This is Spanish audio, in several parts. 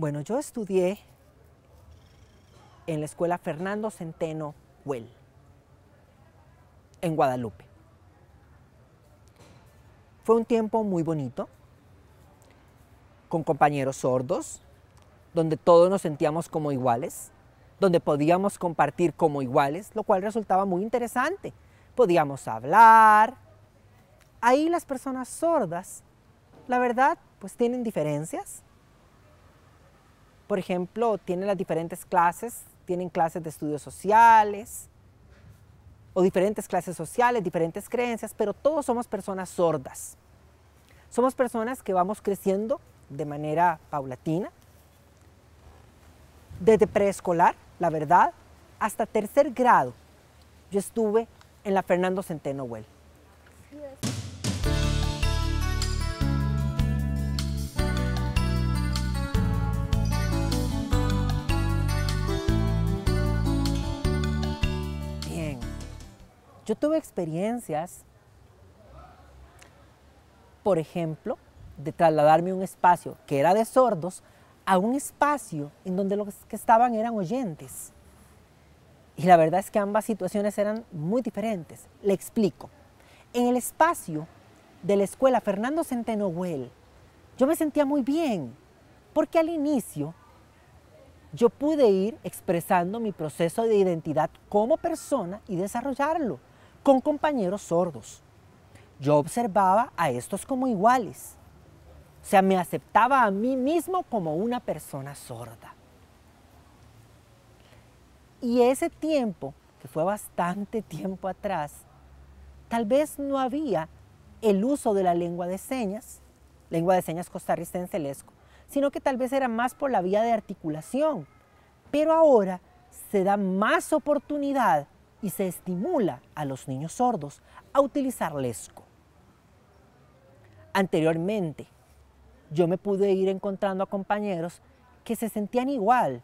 Bueno, yo estudié en la escuela Fernando Centeno Güell, en Guadalupe. Fue un tiempo muy bonito, con compañeros sordos, donde todos nos sentíamos como iguales, donde podíamos compartir como iguales, lo cual resultaba muy interesante. Podíamos hablar. Ahí las personas sordas, la verdad, pues tienen diferencias. Por ejemplo, tienen las diferentes clases, tienen clases de estudios sociales, o diferentes clases sociales, diferentes creencias, pero todos somos personas sordas. Somos personas que vamos creciendo de manera paulatina, desde preescolar, la verdad, hasta tercer grado. Yo estuve en la Fernando Centeno Güell. Bien, yo tuve experiencias, por ejemplo, de trasladarme a un espacio que era de sordos a un espacio en donde los que estaban eran oyentes. Y la verdad es que ambas situaciones eran muy diferentes. Le explico. En el espacio de la escuela Fernando Centeno Güell, yo me sentía muy bien, porque al inicio yo pude ir expresando mi proceso de identidad como persona y desarrollarlo con compañeros sordos. Yo observaba a estos como iguales. O sea, me aceptaba a mí mismo como una persona sorda. Y ese tiempo, que fue bastante tiempo atrás, tal vez no había el uso de la lengua de señas costarricense lesco, sino que tal vez era más por la vía de articulación. Pero ahora se da más oportunidad y se estimula a los niños sordos a utilizar lesco. Anteriormente, yo me pude ir encontrando a compañeros que se sentían igual,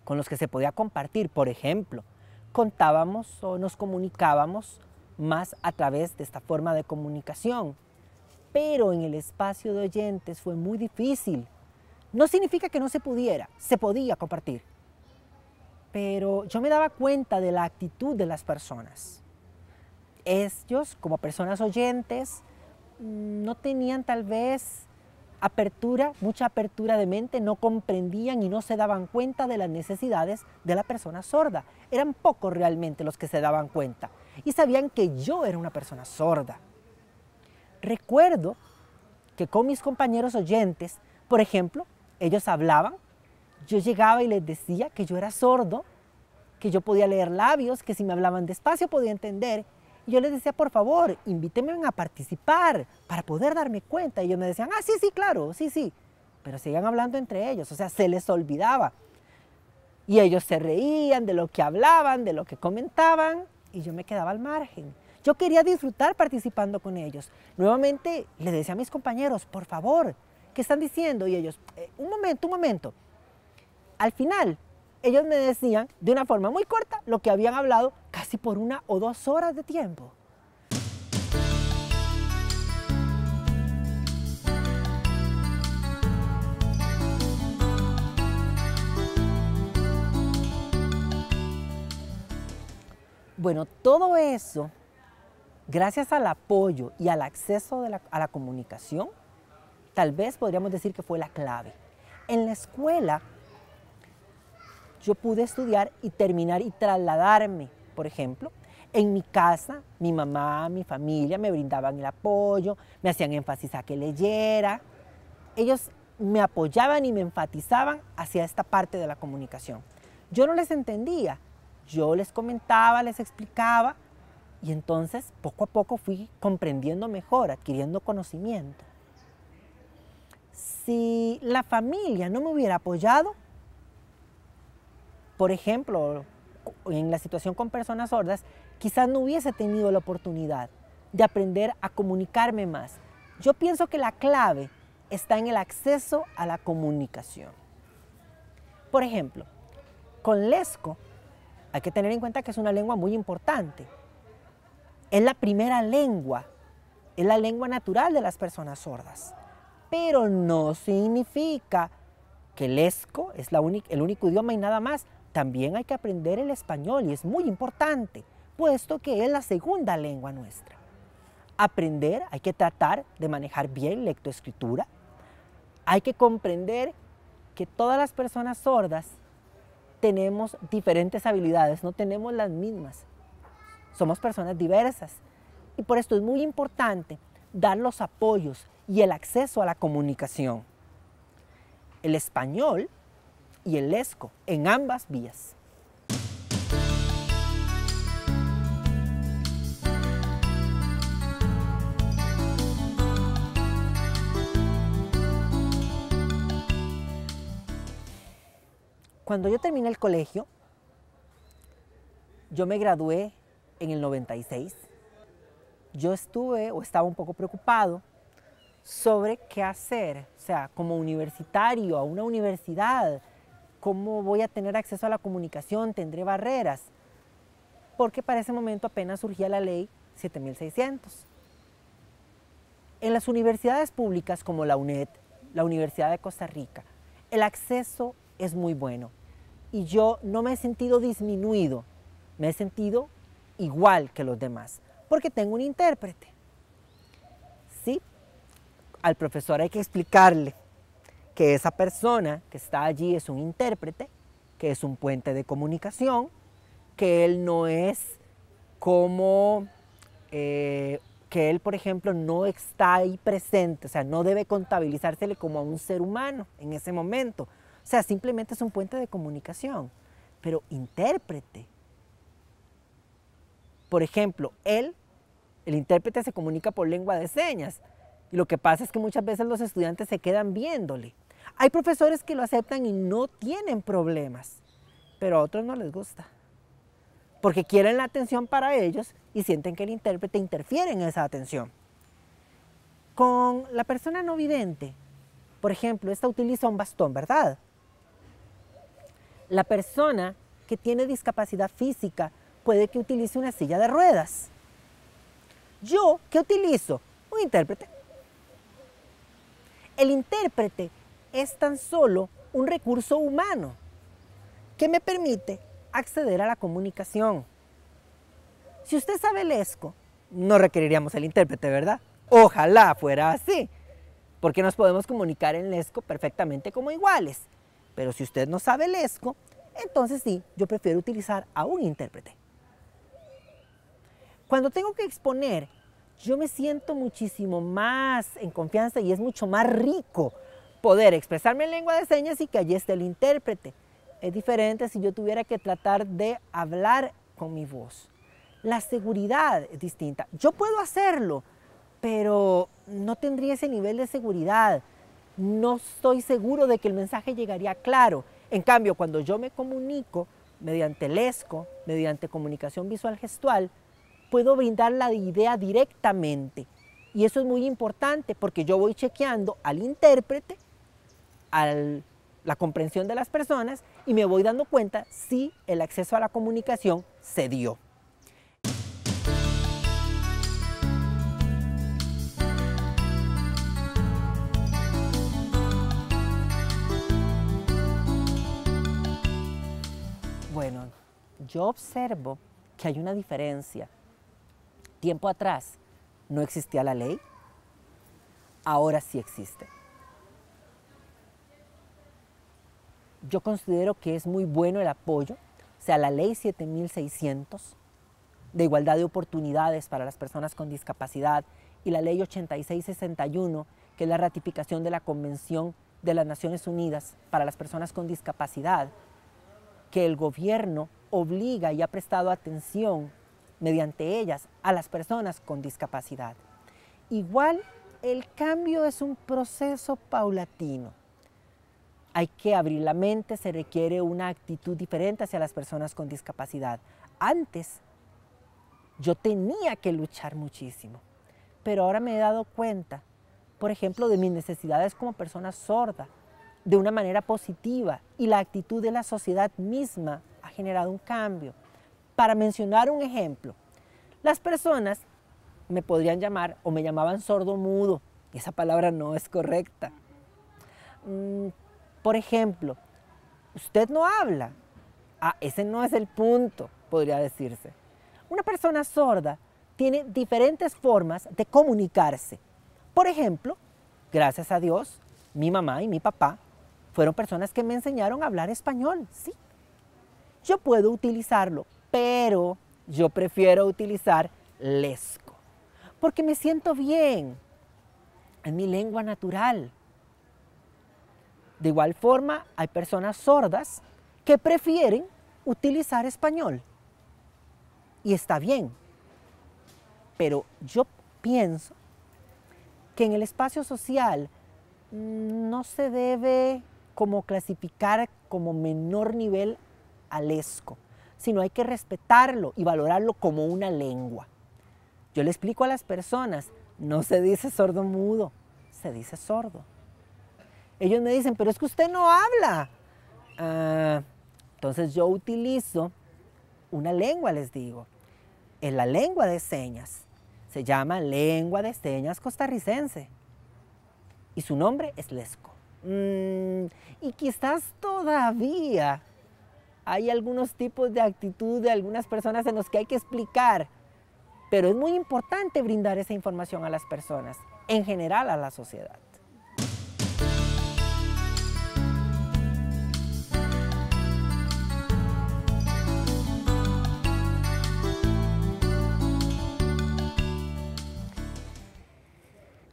con los que se podía compartir. Por ejemplo, contábamos o nos comunicábamos más a través de esta forma de comunicación. Pero en el espacio de oyentes fue muy difícil. No significa que no se pudiera, se podía compartir. Pero yo me daba cuenta de la actitud de las personas. Ellos, como personas oyentes, no tenían tal vez mucha apertura de mente, no comprendían y no se daban cuenta de las necesidades de la persona sorda. Eran pocos realmente los que se daban cuenta y sabían que yo era una persona sorda. Recuerdo que con mis compañeros oyentes, por ejemplo, ellos hablaban, yo llegaba y les decía que yo era sordo, que yo podía leer labios, que si me hablaban despacio podía entender. Y yo les decía, por favor, invítenme a participar para poder darme cuenta. Y ellos me decían, sí, sí, claro, sí, sí. Pero seguían hablando entre ellos, o sea, se les olvidaba. Y ellos se reían de lo que hablaban, de lo que comentaban, y yo me quedaba al margen. Yo quería disfrutar participando con ellos. Nuevamente les decía a mis compañeros, por favor, ¿qué están diciendo? Y ellos, un momento. Al final, ellos me decían de una forma muy corta lo que habían hablado casi por 1 o 2 horas de tiempo. Bueno, todo eso, gracias al apoyo y al acceso a la comunicación, tal vez podríamos decir que fue la clave. En la escuela, yo pude estudiar y terminar y trasladarme, por ejemplo. En mi casa, mi mamá, mi familia me brindaban el apoyo, me hacían énfasis a que leyera. Ellos me apoyaban y me enfatizaban hacia esta parte de la comunicación. Yo no les entendía, yo les comentaba, les explicaba y entonces poco a poco fui comprendiendo mejor, adquiriendo conocimiento. Si la familia no me hubiera apoyado, por ejemplo, en la situación con personas sordas, quizás no hubiese tenido la oportunidad de aprender a comunicarme más. Yo pienso que la clave está en el acceso a la comunicación. Por ejemplo, con lesco hay que tener en cuenta que es una lengua muy importante. Es la primera lengua, es la lengua natural de las personas sordas. Pero no significa que el ESCO es el único idioma y nada más. También hay que aprender el español y es muy importante, puesto que es la segunda lengua nuestra. Aprender, hay que tratar de manejar bien lectoescritura. Hay que comprender que todas las personas sordas tenemos diferentes habilidades, no tenemos las mismas. Somos personas diversas y por esto es muy importante dar los apoyos y el acceso a la comunicación. El español y el ESCO en ambas vías. Cuando yo terminé el colegio, yo me gradué en el 96. Yo estaba un poco preocupado sobre qué hacer, o sea, como universitario, a una universidad, cómo voy a tener acceso a la comunicación, tendré barreras, porque para ese momento apenas surgía la ley 7600. En las universidades públicas como la UNED, la Universidad de Costa Rica, el acceso es muy bueno y yo no me he sentido disminuido, me he sentido igual que los demás, porque tengo un intérprete. Sí, al profesor hay que explicarle que esa persona que está allí es un intérprete, que es un puente de comunicación, que él no es como, que él, por ejemplo, no está ahí presente, o sea, no debe contabilizársele como a un ser humano en ese momento. O sea, simplemente es un puente de comunicación, pero intérprete. Por ejemplo, el intérprete se comunica por lengua de señas y lo que pasa es que muchas veces los estudiantes se quedan viéndole. Hay profesores que lo aceptan y no tienen problemas, pero a otros no les gusta, porque quieren la atención para ellos y sienten que el intérprete interfiere en esa atención. Con la persona no vidente, por ejemplo, esta utiliza un bastón, ¿verdad? La persona que tiene discapacidad física puede que utilice una silla de ruedas. ¿Yo qué utilizo? Un intérprete. El intérprete es tan solo un recurso humano que me permite acceder a la comunicación. Si usted sabe el ESCO, no requeriríamos el intérprete, ¿verdad? Ojalá fuera así, porque nos podemos comunicar en el ESCO perfectamente como iguales. Pero si usted no sabe el ESCO, entonces sí, yo prefiero utilizar a un intérprete. Cuando tengo que exponer, yo me siento muchísimo más en confianza y es mucho más rico poder expresarme en lengua de señas y que allí esté el intérprete. Es diferente si yo tuviera que tratar de hablar con mi voz. La seguridad es distinta. Yo puedo hacerlo, pero no tendría ese nivel de seguridad. No estoy seguro de que el mensaje llegaría claro. En cambio, cuando yo me comunico mediante el ESCO, mediante comunicación visual gestual, puedo brindar la idea directamente. Y eso es muy importante porque yo voy chequeando al intérprete, a la comprensión de las personas y me voy dando cuenta si el acceso a la comunicación se dio. Bueno, yo observo que hay una diferencia. Tiempo atrás no existía la ley, ahora sí existe. Yo considero que es muy bueno el apoyo, o sea, la ley 7600 de igualdad de oportunidades para las personas con discapacidad y la ley 8661, que es la ratificación de la Convención de las Naciones Unidas para las personas con discapacidad, que el gobierno obliga y ha prestado atención mediante ellas a las personas con discapacidad. Igual, el cambio es un proceso paulatino. Hay que abrir la mente, se requiere una actitud diferente hacia las personas con discapacidad. Antes, yo tenía que luchar muchísimo, pero ahora me he dado cuenta, por ejemplo, de mis necesidades como persona sorda, de una manera positiva, y la actitud de la sociedad misma ha generado un cambio. Para mencionar un ejemplo, las personas me podrían llamar o me llamaban sordo mudo, y esa palabra no es correcta. Por ejemplo, usted no habla. Ah, ese no es el punto, podría decirse. Una persona sorda tiene diferentes formas de comunicarse. Por ejemplo, gracias a Dios, mi mamá y mi papá fueron personas que me enseñaron a hablar español, sí. Yo puedo utilizarlo, pero yo prefiero utilizar lesco, porque me siento bien en mi lengua natural. De igual forma, hay personas sordas que prefieren utilizar español. Y está bien. Pero yo pienso que en el espacio social no se debe como clasificar como menor nivel al lesco, sino hay que respetarlo y valorarlo como una lengua. Yo le explico a las personas, no se dice sordo mudo, se dice sordo. Ellos me dicen, pero es que usted no habla. Entonces yo utilizo una lengua, les digo. Es la lengua de señas. Se llama lengua de señas costarricense. Y su nombre es lesco. Y quizás todavía hay algunos tipos de actitud de algunas personas en los que hay que explicar. Pero es muy importante brindar esa información a las personas, en general a la sociedad.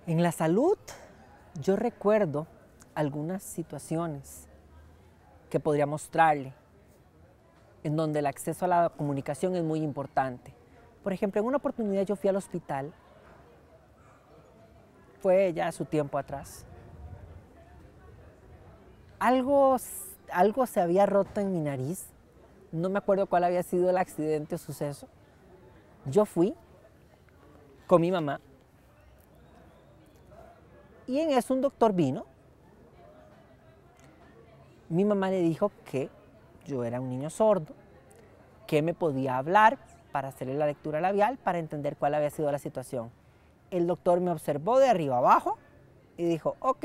En la salud, yo recuerdo algunas situaciones que podría mostrarle, en donde el acceso a la comunicación es muy importante. Por ejemplo, en una oportunidad yo fui al hospital, fue ya su tiempo atrás. Algo se había roto en mi nariz, no me acuerdo cuál había sido el accidente o suceso. Yo fui con mi mamá y en eso un doctor vino. Mi mamá le dijo que yo era un niño sordo, que me podía hablar para hacerle la lectura labial para entender cuál había sido la situación. El doctor me observó de arriba abajo y dijo, ok,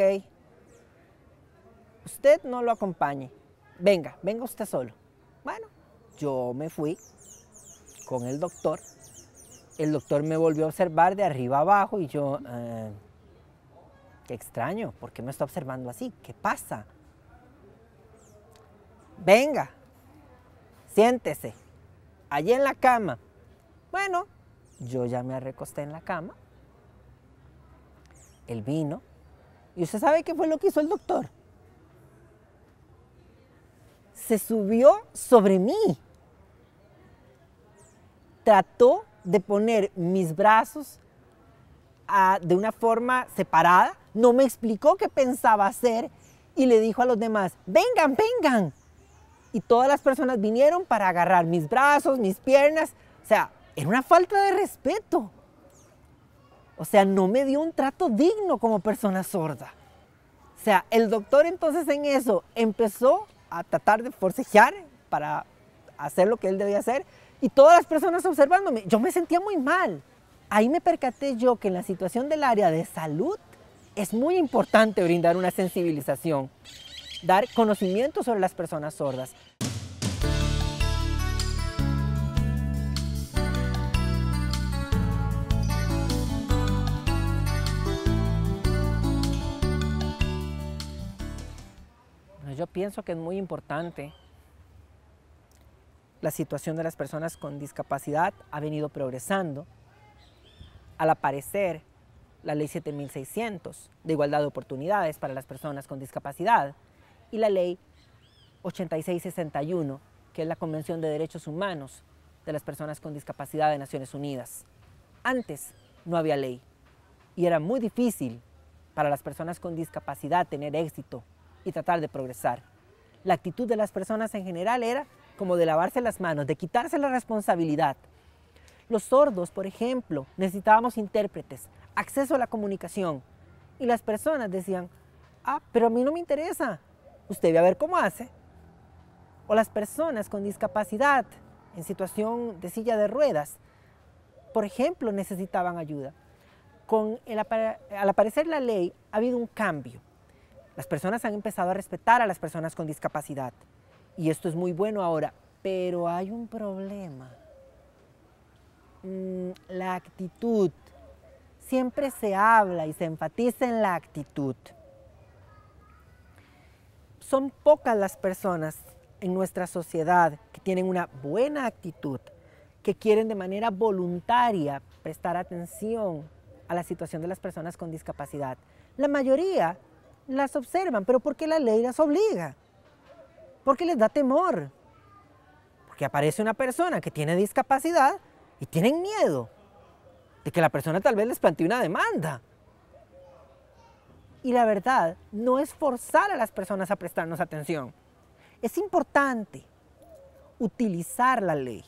usted no lo acompañe, venga usted solo. Bueno, yo me fui con el doctor me volvió a observar de arriba abajo y yo, qué extraño, ¿por qué me está observando así? ¿Qué pasa? Venga, siéntese, allí en la cama. Bueno, yo ya me recosté en la cama. Él vino. ¿Y usted sabe qué fue lo que hizo el doctor? Se subió sobre mí. Trató de poner mis brazos de una forma separada. No me explicó qué pensaba hacer y le dijo a los demás, vengan, vengan. Y todas las personas vinieron para agarrar mis brazos, mis piernas. O sea, era una falta de respeto. O sea, no me dio un trato digno como persona sorda. O sea, el doctor entonces en eso empezó a tratar de forcejear para hacer lo que él debía hacer y todas las personas observándome. Yo me sentía muy mal. Ahí me percaté yo que en la situación del área de salud es muy importante brindar una sensibilización, dar conocimiento sobre las personas sordas. Yo pienso que es muy importante. La situación de las personas con discapacidad ha venido progresando. Al aparecer la Ley 7600 de igualdad de oportunidades para las personas con discapacidad y la Ley 8661, que es la Convención de Derechos Humanos de las Personas con Discapacidad de Naciones Unidas. Antes no había ley y era muy difícil para las personas con discapacidad tener éxito y tratar de progresar. La actitud de las personas en general era como de lavarse las manos, de quitarse la responsabilidad. Los sordos, por ejemplo, necesitábamos intérpretes, acceso a la comunicación. Y las personas decían, pero a mí no me interesa, usted ve a ver cómo hace. O las personas con discapacidad en situación de silla de ruedas, por ejemplo, necesitaban ayuda. Al aparecer la ley ha habido un cambio. Las personas han empezado a respetar a las personas con discapacidad. Y esto es muy bueno ahora, pero hay un problema. La actitud. Siempre se habla y se enfatiza en la actitud. Son pocas las personas en nuestra sociedad que tienen una buena actitud, que quieren de manera voluntaria prestar atención a la situación de las personas con discapacidad. La mayoría las observan, pero porque la ley las obliga, porque les da temor, porque aparece una persona que tiene discapacidad y tienen miedo de que la persona tal vez les plantee una demanda. Y la verdad no es forzar a las personas a prestarnos atención. Es importante utilizar la ley.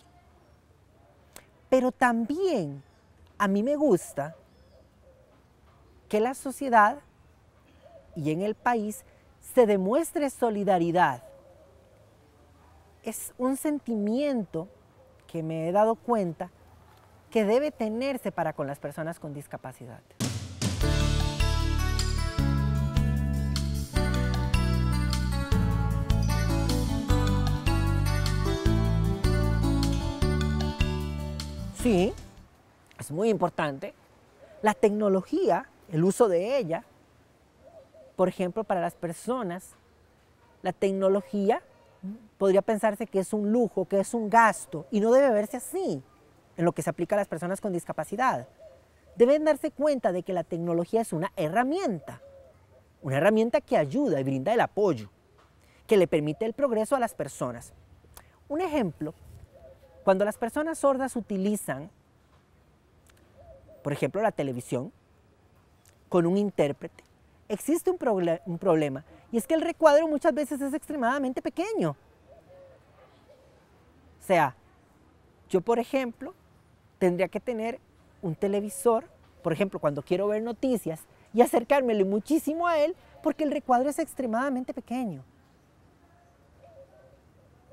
Pero también a mí me gusta que la sociedad y en el país se demuestre solidaridad. Es un sentimiento que me he dado cuenta que debe tenerse para con las personas con discapacidad. Sí, es muy importante. La tecnología, el uso de ella, por ejemplo, para las personas, la tecnología podría pensarse que es un lujo, que es un gasto, y no debe verse así en lo que se aplica a las personas con discapacidad. Deben darse cuenta de que la tecnología es una herramienta que ayuda y brinda el apoyo, que le permite el progreso a las personas. Un ejemplo, cuando las personas sordas utilizan, por ejemplo, la televisión con un intérprete, existe un problema, y es que el recuadro muchas veces es extremadamente pequeño. O sea, yo, por ejemplo, tendría que tener un televisor, por ejemplo, cuando quiero ver noticias, y acercármele muchísimo a él, porque el recuadro es extremadamente pequeño.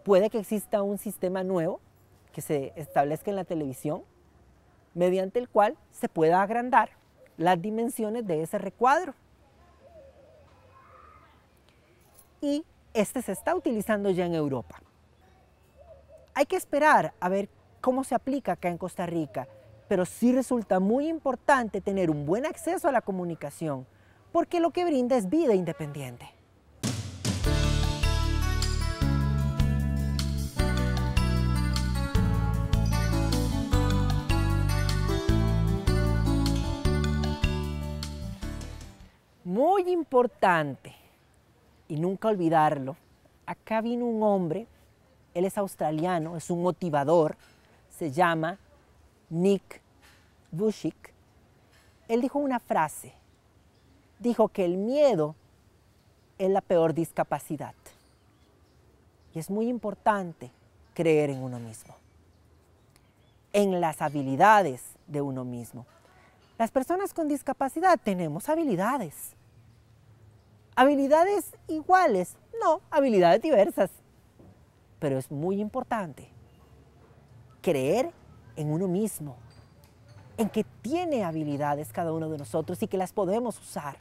Puede que exista un sistema nuevo que se establezca en la televisión, mediante el cual se pueda agrandar las dimensiones de ese recuadro. Y este se está utilizando ya en Europa. Hay que esperar a ver cómo se aplica acá en Costa Rica, pero sí resulta muy importante tener un buen acceso a la comunicación, porque lo que brinda es vida independiente. Muy importante, y nunca olvidarlo, acá vino un hombre, él es australiano, es un motivador, se llama Nick Vujicic. Él dijo una frase, dijo que el miedo es la peor discapacidad. Y es muy importante creer en uno mismo, en las habilidades de uno mismo. Las personas con discapacidad tenemos habilidades. ¿Habilidades iguales? No, habilidades diversas. Pero es muy importante creer en uno mismo, en que tiene habilidades cada uno de nosotros y que las podemos usar.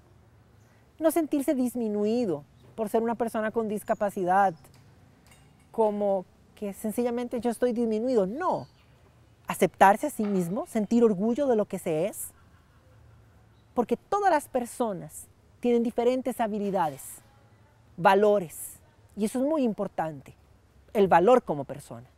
No sentirse disminuido por ser una persona con discapacidad, como que sencillamente yo estoy disminuido. No, aceptarse a sí mismo, sentir orgullo de lo que se es, porque todas las personas tienen diferentes habilidades, valores, y eso es muy importante, el valor como persona.